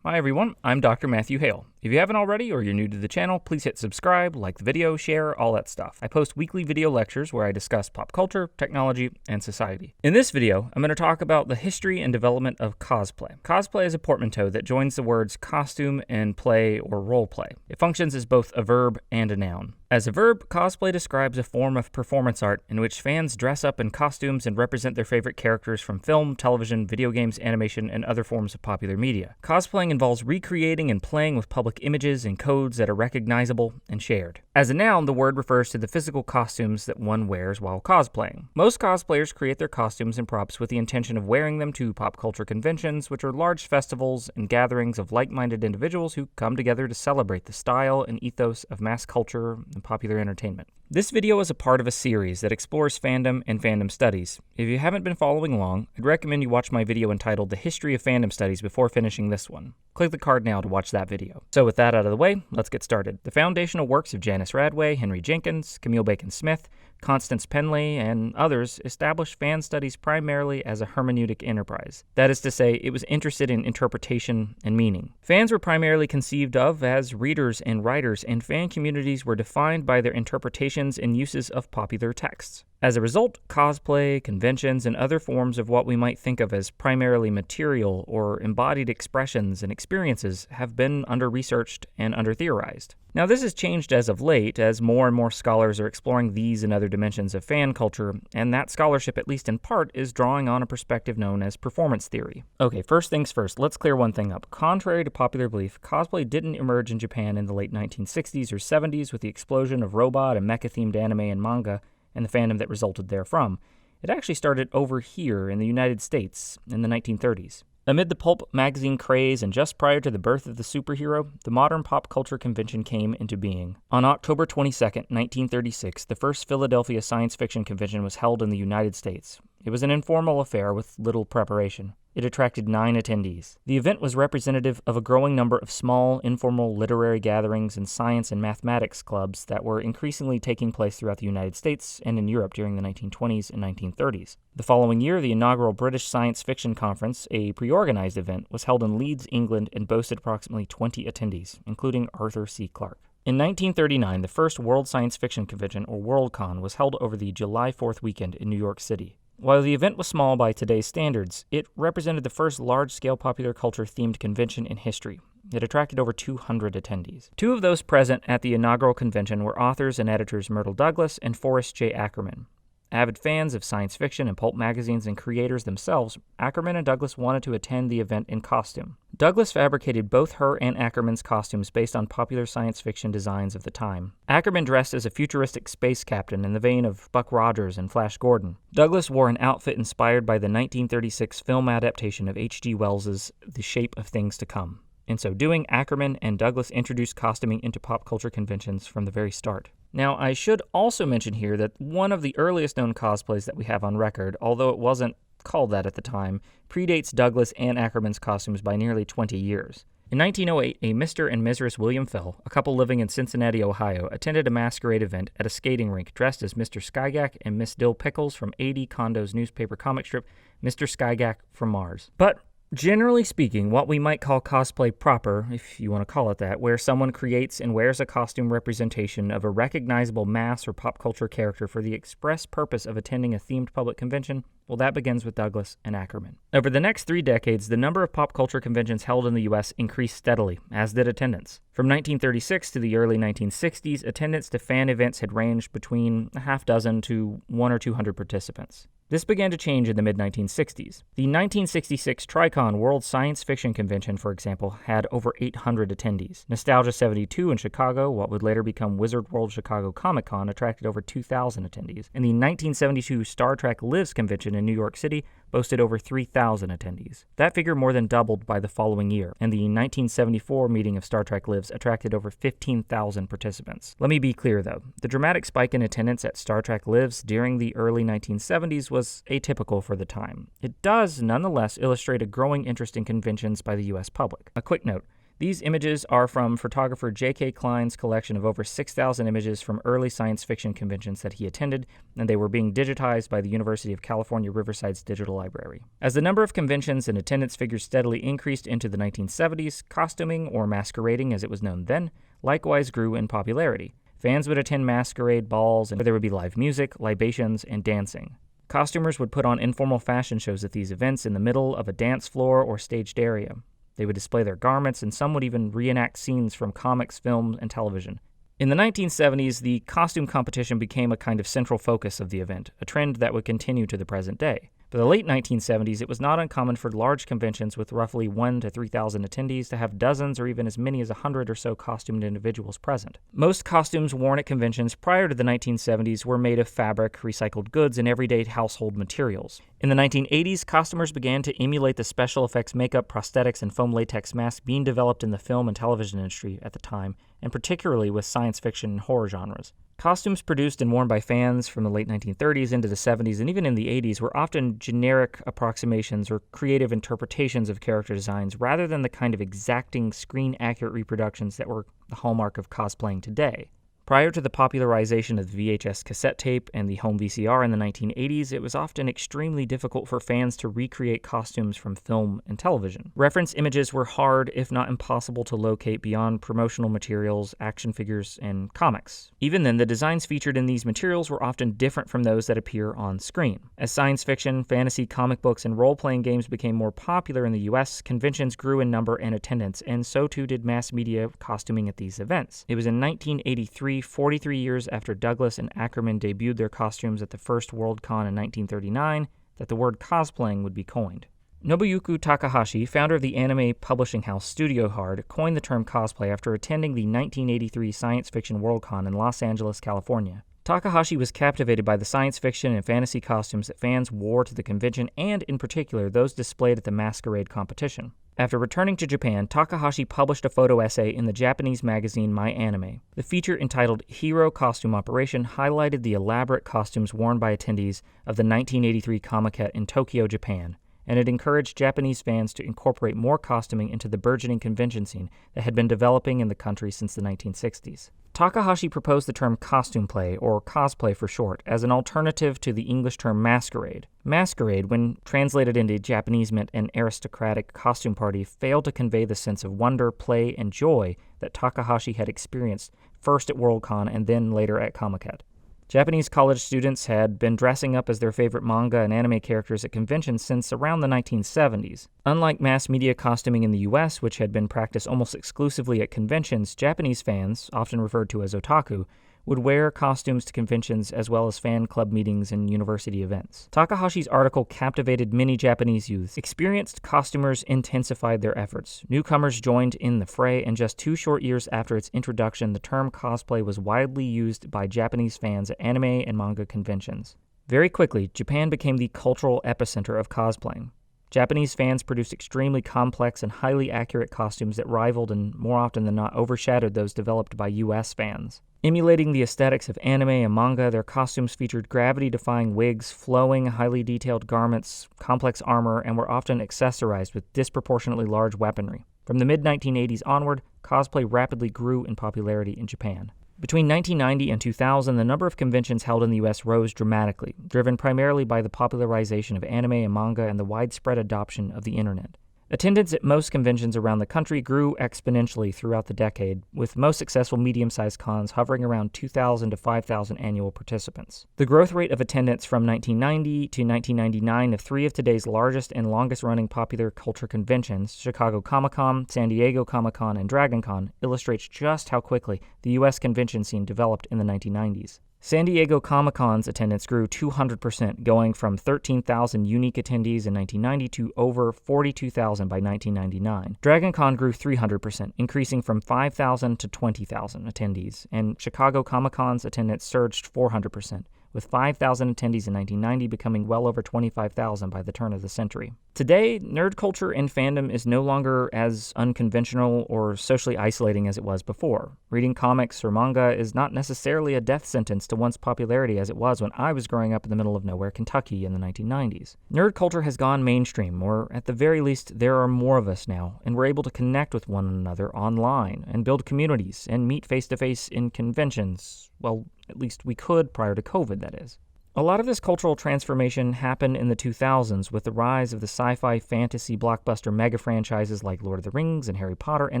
Hi everyone, I'm Dr. Matthew Hale. If you haven't already or you're new to the channel, please hit subscribe, like the video, share, all that stuff. I post weekly video lectures where I discuss pop culture, technology, and society. In this video, I'm going to talk about the history and development of cosplay. Cosplay is a portmanteau that joins the words costume and play or role play. It functions as both a verb and a noun. As a verb, cosplay describes a form of performance art in which fans dress up in costumes and represent their favorite characters from film, television, video games, animation, and other forms of popular media. Cosplaying involves recreating and playing with public images and codes that are recognizable and shared. As a noun, the word refers to the physical costumes that one wears while cosplaying. Most cosplayers create their costumes and props with the intention of wearing them to pop culture conventions, which are large festivals and gatherings of like-minded individuals who come together to celebrate the style and ethos of mass culture and popular entertainment. This video is a part of a series that explores fandom and fandom studies. If you haven't been following along, I'd recommend you watch my video entitled The History of Fandom Studies before finishing this one. Click the card now to watch that video. So with that out of the way, let's get started. The foundational works of Janice Radway, Henry Jenkins, Camille Bacon-Smith, Constance Penley, and others established fan studies primarily as a hermeneutic enterprise. That is to say, it was interested in interpretation and meaning. Fans were primarily conceived of as readers and writers, and fan communities were defined by their interpretations and uses of popular texts. As a result, cosplay, conventions, and other forms of what we might think of as primarily material or embodied expressions and experiences have been under-researched and under-theorized. Now, this has changed as of late, as more and more scholars are exploring these and other dimensions of fan culture, and that scholarship, at least in part, is drawing on a perspective known as performance theory. Okay, first things first, let's clear one thing up. Contrary to popular belief, cosplay didn't emerge in Japan in the late 1960s or 70s with the explosion of robot and mecha-themed anime and manga, and the fandom that resulted therefrom. It actually started over here in the United States in the 1930s. Amid the pulp magazine craze and just prior to the birth of the superhero, the modern pop culture convention came into being. On October 22, 1936, the first Philadelphia science fiction convention was held in the United States. It was an informal affair with little preparation. It attracted 9 attendees. The event was representative of a growing number of small, informal literary gatherings and science and mathematics clubs that were increasingly taking place throughout the United States and in Europe during the 1920s and 1930s. The following year, the inaugural British Science Fiction Conference, a pre-organized event, was held in Leeds, England, and boasted approximately 20 attendees, including Arthur C. Clarke. In 1939, the first World Science Fiction Convention, or Worldcon, was held over the July 4th weekend in New York City. While the event was small by today's standards, it represented the first large-scale popular culture-themed convention in history. It attracted over 200 attendees. 2 of those present at the inaugural convention were authors and editors Myrtle Douglas and Forrest J. Ackerman. Avid fans of science fiction and pulp magazines and creators themselves, Ackerman and Douglas wanted to attend the event in costume. Douglas fabricated both her and Ackerman's costumes based on popular science fiction designs of the time. Ackerman dressed as a futuristic space captain in the vein of Buck Rogers and Flash Gordon. Douglas wore an outfit inspired by the 1936 film adaptation of H.G. Wells's The Shape of Things to Come. In so doing, Ackerman and Douglas introduced costuming into pop culture conventions from the very start. Now, I should also mention here that one of the earliest known cosplays that we have on record, although it wasn't called that at the time, predates Douglas and Ackerman's costumes by nearly 20 years. In 1908, a Mr. and Mrs. William Fell, a couple living in Cincinnati, Ohio, attended a Masquerade event at a skating rink dressed as Mr. Skygack and Miss Dill Pickles from A.D. Kondo's newspaper comic strip, Mr. Skygack from Mars. But generally speaking, what we might call cosplay proper, if you want to call it that, where someone creates and wears a costume representation of a recognizable mass or pop culture character for the express purpose of attending a themed public convention, well, that begins with Douglas and Ackerman. Over the next 3 decades, the number of pop culture conventions held in the U.S. increased steadily, as did attendance. From 1936 to the early 1960s, attendance to fan events had ranged between a half dozen to 100 or 200 participants. This began to change in the mid-1960s. The 1966 Tricon World Science Fiction Convention, for example, had over 800 attendees. Nostalgia 72 in Chicago, what would later become Wizard World Chicago Comic Con, attracted over 2,000 attendees. And the 1972 Star Trek Lives Convention in New York City boasted over 3,000 attendees. That figure more than doubled by the following year, and the 1974 meeting of Star Trek Lives attracted over 15,000 participants. Let me be clear, though. The dramatic spike in attendance at Star Trek Lives during the early 1970s was atypical for the time. It does, nonetheless, illustrate a growing interest in conventions by the U.S. public. A quick note. These images are from photographer J.K. Klein's collection of over 6,000 images from early science fiction conventions that he attended, and they were being digitized by the University of California, Riverside's digital library. As the number of conventions and attendance figures steadily increased into the 1970s, costuming, or masquerading as it was known then, likewise grew in popularity. Fans would attend masquerade balls, and there would be live music, libations, and dancing. Costumers would put on informal fashion shows at these events in the middle of a dance floor or staged area. They would display their garments, and some would even reenact scenes from comics, film, and television. In the 1970s, the costume competition became a kind of central focus of the event, a trend that would continue to the present day. By the late 1970s, it was not uncommon for large conventions with roughly 1,000 to 3,000 attendees to have dozens or even as many as 100 or so costumed individuals present. Most costumes worn at conventions prior to the 1970s were made of fabric, recycled goods, and everyday household materials. In the 1980s, costumers began to emulate the special effects makeup, prosthetics, and foam latex masks being developed in the film and television industry at the time, and particularly with science fiction and horror genres. Costumes produced and worn by fans from the late 1930s into the 70s and even in the 80s were often generic approximations or creative interpretations of character designs rather than the kind of exacting, screen-accurate reproductions that were the hallmark of cosplaying today. Prior to the popularization of the VHS cassette tape and the home VCR in the 1980s, it was often extremely difficult for fans to recreate costumes from film and television. Reference images were hard, if not impossible, to locate beyond promotional materials, action figures, and comics. Even then, the designs featured in these materials were often different from those that appear on screen. As science fiction, fantasy, comic books, and role-playing games became more popular in the US, conventions grew in number and attendance, and so too did mass media costuming at these events. It was in 1983, 43 years after Douglas and Ackerman debuted their costumes at the first Worldcon in 1939, that the word cosplaying would be coined. Nobuyuki Takahashi, founder of the anime publishing house Studio Hard, coined the term cosplay after attending the 1983 Science Fiction Worldcon in Los Angeles, California. Takahashi was captivated by the science fiction and fantasy costumes that fans wore to the convention and, in particular, those displayed at the Masquerade competition. After returning to Japan, Takahashi published a photo essay in the Japanese magazine My Anime. The feature, entitled Hero Costume Operation, highlighted the elaborate costumes worn by attendees of the 1983 Comiket in Tokyo, Japan, and it encouraged Japanese fans to incorporate more costuming into the burgeoning convention scene that had been developing in the country since the 1960s. Takahashi proposed the term costume play, or cosplay for short, as an alternative to the English term masquerade. Masquerade, when translated into Japanese, meant an aristocratic costume party, failed to convey the sense of wonder, play, and joy that Takahashi had experienced first at Worldcon and then later at Comiket. Japanese college students had been dressing up as their favorite manga and anime characters at conventions since around the 1970s. Unlike mass media costuming in the US, which had been practiced almost exclusively at conventions, Japanese fans, often referred to as otaku, would wear costumes to conventions as well as fan club meetings and university events. Takahashi's article captivated many Japanese youths. Experienced costumers intensified their efforts. Newcomers joined in the fray, and just 2 short years after its introduction, the term cosplay was widely used by Japanese fans at anime and manga conventions. Very quickly, Japan became the cultural epicenter of cosplaying. Japanese fans produced extremely complex and highly accurate costumes that rivaled and, more often than not, overshadowed those developed by US fans. Emulating the aesthetics of anime and manga, their costumes featured gravity-defying wigs, flowing, highly detailed garments, complex armor, and were often accessorized with disproportionately large weaponry. From the mid-1980s onward, cosplay rapidly grew in popularity in Japan. Between 1990 and 2000, the number of conventions held in the U.S. rose dramatically, driven primarily by the popularization of anime and manga and the widespread adoption of the internet. Attendance at most conventions around the country grew exponentially throughout the decade, with most successful medium-sized cons hovering around 2,000 to 5,000 annual participants. The growth rate of attendance from 1990 to 1999 of 3 of today's largest and longest-running popular culture conventions, Chicago Comic-Con, San Diego Comic-Con, and Dragon Con, illustrates just how quickly the U.S. convention scene developed in the 1990s. San Diego Comic-Con's attendance grew 200%, going from 13,000 unique attendees in 1990 to over 42,000 by 1999. Dragon Con grew 300%, increasing from 5,000 to 20,000 attendees, and Chicago Comic-Con's attendance surged 400%, with 5,000 attendees in 1990 becoming well over 25,000 by the turn of the century. Today, nerd culture and fandom is no longer as unconventional or socially isolating as it was before. Reading comics or manga is not necessarily a death sentence to one's popularity as it was when I was growing up in the middle of nowhere, Kentucky in the 1990s. Nerd culture has gone mainstream, or at the very least, there are more of us now, and we're able to connect with one another online and build communities and meet face-to-face in conventions. Well, at least we could prior to COVID, that is. A lot of this cultural transformation happened in the 2000s with the rise of the sci-fi fantasy blockbuster mega franchises like Lord of the Rings and Harry Potter, and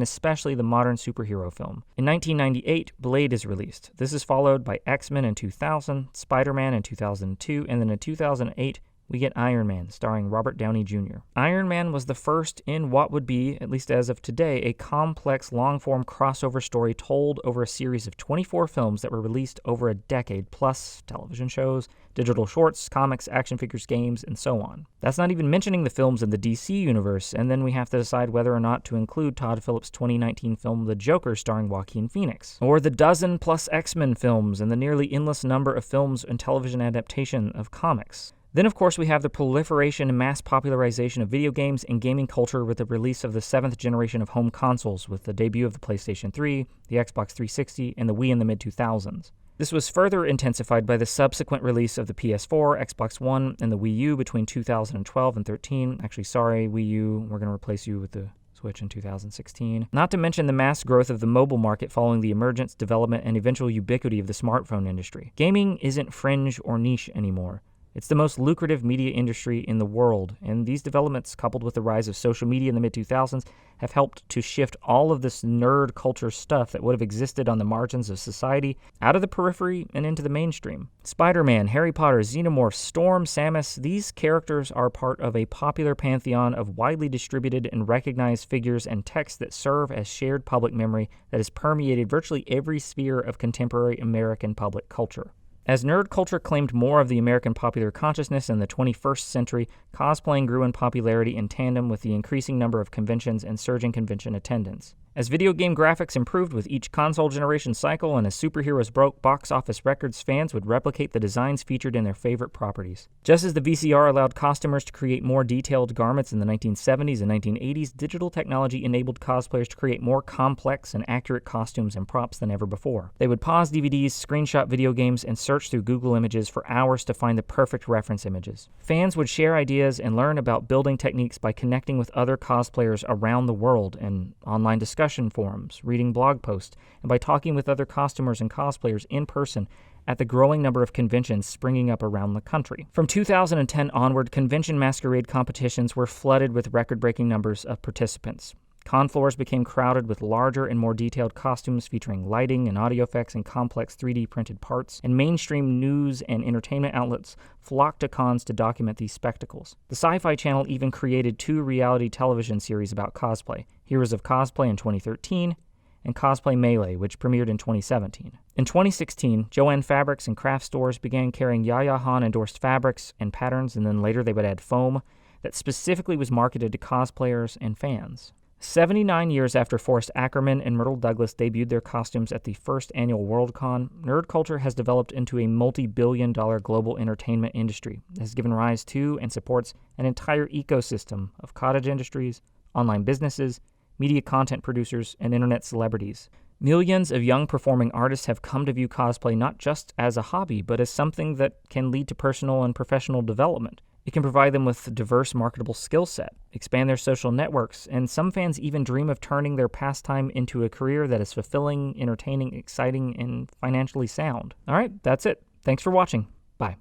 especially the modern superhero film. In 1998, Blade is released. This is followed by X-Men in 2000, Spider-Man in 2002, and then in 2008, we get Iron Man, starring Robert Downey Jr. Iron Man was the first in what would be, at least as of today, a complex, long-form crossover story told over a series of 24 films that were released over a decade, plus television shows, digital shorts, comics, action figures, games, and so on. That's not even mentioning the films in the DC universe, and then we have to decide whether or not to include Todd Phillips' 2019 film The Joker starring Joaquin Phoenix, or the dozen-plus X-Men films and the nearly endless number of films and television adaptation of comics. Then, of course, we have the proliferation and mass popularization of video games and gaming culture with the release of the 7th generation of home consoles with the debut of the PlayStation 3, the Xbox 360, and the Wii in the mid-2000s. This was further intensified by the subsequent release of the PS4, Xbox One, and the Wii U between 2012 and 13. Actually, sorry, Wii U, we're going to replace you with the Switch in 2016. Not to mention the mass growth of the mobile market following the emergence, development, and eventual ubiquity of the smartphone industry. Gaming isn't fringe or niche anymore. It's the most lucrative media industry in the world, and these developments, coupled with the rise of social media in the mid-2000s, have helped to shift all of this nerd culture stuff that would have existed on the margins of society out of the periphery and into the mainstream. Spider-Man, Harry Potter, Xenomorph, Storm, Samus, these characters are part of a popular pantheon of widely distributed and recognized figures and texts that serve as shared public memory that has permeated virtually every sphere of contemporary American public culture. As nerd culture claimed more of the American popular consciousness in the 21st century, cosplaying grew in popularity in tandem with the increasing number of conventions and surging convention attendance. As video game graphics improved with each console generation cycle and as superheroes broke box office records, fans would replicate the designs featured in their favorite properties. Just as the VCR allowed costumers to create more detailed garments in the 1970s and 1980s, digital technology enabled cosplayers to create more complex and accurate costumes and props than ever before. They would pause DVDs, screenshot video games, and search through Google Images for hours to find the perfect reference images. Fans would share ideas and learn about building techniques by connecting with other cosplayers around the world in online discussion forums, reading blog posts, and by talking with other costumers and cosplayers in person at the growing number of conventions springing up around the country. From 2010 onward, convention masquerade competitions were flooded with record-breaking numbers of participants. Con floors became crowded with larger and more detailed costumes featuring lighting and audio effects and complex 3D printed parts, and mainstream news and entertainment outlets flocked to cons to document these spectacles. The Sci-Fi Channel even created 2 reality television series about cosplay, Heroes of Cosplay in 2013 and Cosplay Melee, which premiered in 2017. In 2016, Jo-Ann Fabrics and craft stores began carrying Yaya Han-endorsed fabrics and patterns, and then later they would add foam that specifically was marketed to cosplayers and fans. 79 years after Forrest Ackerman and Myrtle Douglas debuted their costumes at the first annual Worldcon, nerd culture has developed into a multi-billion-dollar global entertainment industry that has given rise to and supports an entire ecosystem of cottage industries, online businesses, media content producers, and internet celebrities. Millions of young performing artists have come to view cosplay not just as a hobby, but as something that can lead to personal and professional development. It can provide them with a diverse marketable skill set, expand their social networks, and some fans even dream of turning their pastime into a career that is fulfilling, entertaining, exciting, and financially sound. All right, that's it. Thanks for watching. Bye.